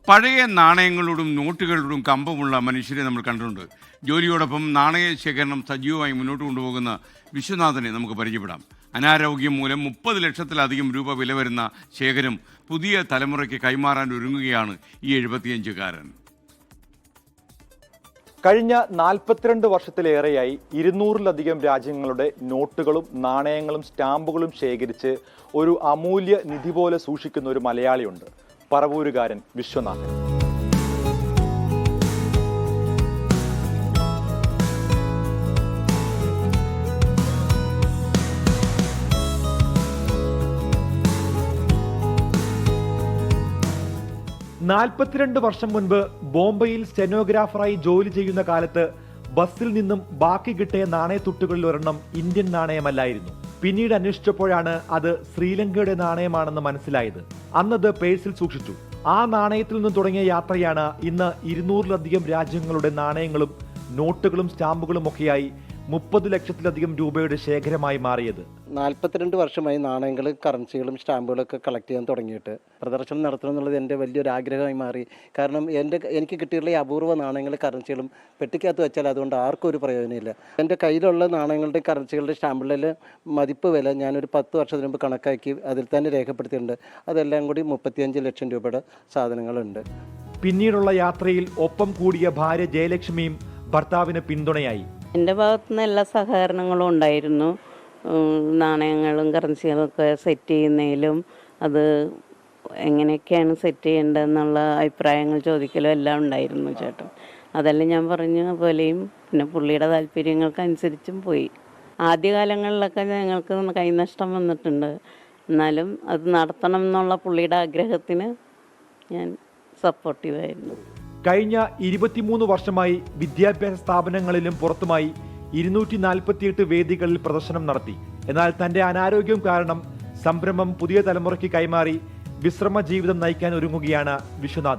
പഴയ നാണയങ്ങളോടും നോട്ടുകളോടും കമ്പമുള്ള മനുഷ്യരെ നമ്മൾ കണ്ടിട്ടുണ്ട്. ജോലിയോടൊപ്പം നാണയ ശേഖരണം സജീവമായി മുന്നോട്ട് കൊണ്ടുപോകുന്ന വിശ്വനാഥനെ നമുക്ക് പരിചയപ്പെടാം. അനാരോഗ്യം മൂലം 30 ലക്ഷത്തിലധികം രൂപ വില വരുന്ന ശേഖരം പുതിയ തലമുറയ്ക്ക് കൈമാറാൻ ഒരുങ്ങുകയാണ് ഈ 75-കാരൻ. കഴിഞ്ഞ 42 വർഷത്തിലേറെയായി 200-ലധികം രാജ്യങ്ങളുടെ നോട്ടുകളും നാണയങ്ങളും സ്റ്റാമ്പുകളും ശേഖരിച്ച് ഒരു അമൂല്യ നിധി പോലെ സൂക്ഷിക്കുന്ന ഒരു മലയാളിയുണ്ട്, പറവൂരുകാരൻ വിശ്വനാഥൻ. നാൽപ്പത്തിരണ്ട് വർഷം മുൻപ് ബോംബെയിൽ സ്റ്റെനോഗ്രാഫറായി ജോലി ചെയ്യുന്ന കാലത്ത് ബസ്സിൽ നിന്നും ബാക്കി കിട്ടിയ നാണയത്തുട്ടുകളിൽ ഒരെണ്ണം ഇന്ത്യൻ നാണയമല്ലായിരുന്നു. പിന്നീട് അന്വേഷിച്ചപ്പോഴാണ് അത് ശ്രീലങ്കയുടെ നാണയമാണെന്ന് മനസ്സിലായത്. അന്നത് പേഴ്സിൽ സൂക്ഷിച്ചു. ആ നാണയത്തിൽ നിന്നും തുടങ്ങിയ യാത്രയാണ് ഇന്ന് 200-ലധികം രാജ്യങ്ങളുടെ നാണയങ്ങളും നോട്ടുകളും സ്റ്റാമ്പുകളും ഒക്കെയായി 30 ലക്ഷത്തിലധികം രൂപയുടെ ശേഖരമായി മാറിയത്. 42 വർഷമായി നാണയങ്ങളും കറൻസികളും സ്റ്റാമ്പുകളും ഒക്കെ കളക്ട് ചെയ്യാൻ തുടങ്ങിയിട്ട് പ്രദർശനം നടത്തണം എന്നുള്ളത് എൻ്റെ വലിയൊരു ആഗ്രഹമായി മാറി. കാരണം എനിക്ക് കിട്ടിയിട്ടുള്ള ഈ അപൂർവ നാണയങ്ങളും കറൻസികളും പെട്ടിക്കകത്ത് വെച്ചാൽ അതുകൊണ്ട് ആർക്കും ഒരു പ്രയോജനമില്ല. എൻ്റെ കയ്യിലുള്ള നാണയങ്ങളുടെ കറൻസികളുടെ സ്റ്റാമ്പുകളിലെ മതിപ്പ് വില ഞാനൊരു 10 വർഷത്തിന് മുമ്പ് കണക്കാക്കി അതിൽ തന്നെ രേഖപ്പെടുത്തിയിട്ടുണ്ട്. അതെല്ലാം കൂടി 35 ലക്ഷം രൂപയുടെ സാധനങ്ങളുണ്ട്. പിന്നീടുള്ള യാത്രയിൽ ഒപ്പം കൂടിയ ഭാര്യ ജയലക്ഷ്മിയും ഭർത്താവിന് പിന്തുണയായി. എൻ്റെ ഭാഗത്തുനിന്ന് എല്ലാ സഹകരണങ്ങളും ഉണ്ടായിരുന്നു. നാണയങ്ങളും കറൻസികളും ഒക്കെ സെറ്റ് ചെയ്യുന്നതിലും അത് എങ്ങനെയൊക്കെയാണ് സെറ്റ് ചെയ്യേണ്ടതെന്നുള്ള അഭിപ്രായങ്ങൾ ചോദിക്കലും എല്ലാം ഉണ്ടായിരുന്നു ചേട്ടൻ. അതെല്ലാം ഞാൻ പറഞ്ഞ പോലെയും പിന്നെ പുള്ളിയുടെ താല്പര്യങ്ങൾക്കനുസരിച്ചും പോയി. ആദ്യകാലങ്ങളിലൊക്കെ ഞങ്ങൾക്ക് കൈനഷ്ടം വന്നിട്ടുണ്ട്. എന്നാലും അത് നടത്തണം എന്നുള്ള പുള്ളിയുടെ ആഗ്രഹത്തിന് ഞാൻ സപ്പോർട്ടീവായിരുന്നു. കഴിഞ്ഞ 23 വർഷമായി വിദ്യാഭ്യാസ സ്ഥാപനങ്ങളിലും പുറത്തുമായി 248 വേദികളിൽ പ്രദർശനം നടത്തി. എന്നാൽ തന്റെ അനാരോഗ്യം കാരണം സംരംഭം പുതിയ തലമുറയ്ക്ക് കൈമാറി വിശ്രമ ജീവിതം നയിക്കാൻ ഒരുങ്ങുകയാണ് വിശ്വനാഥൻ.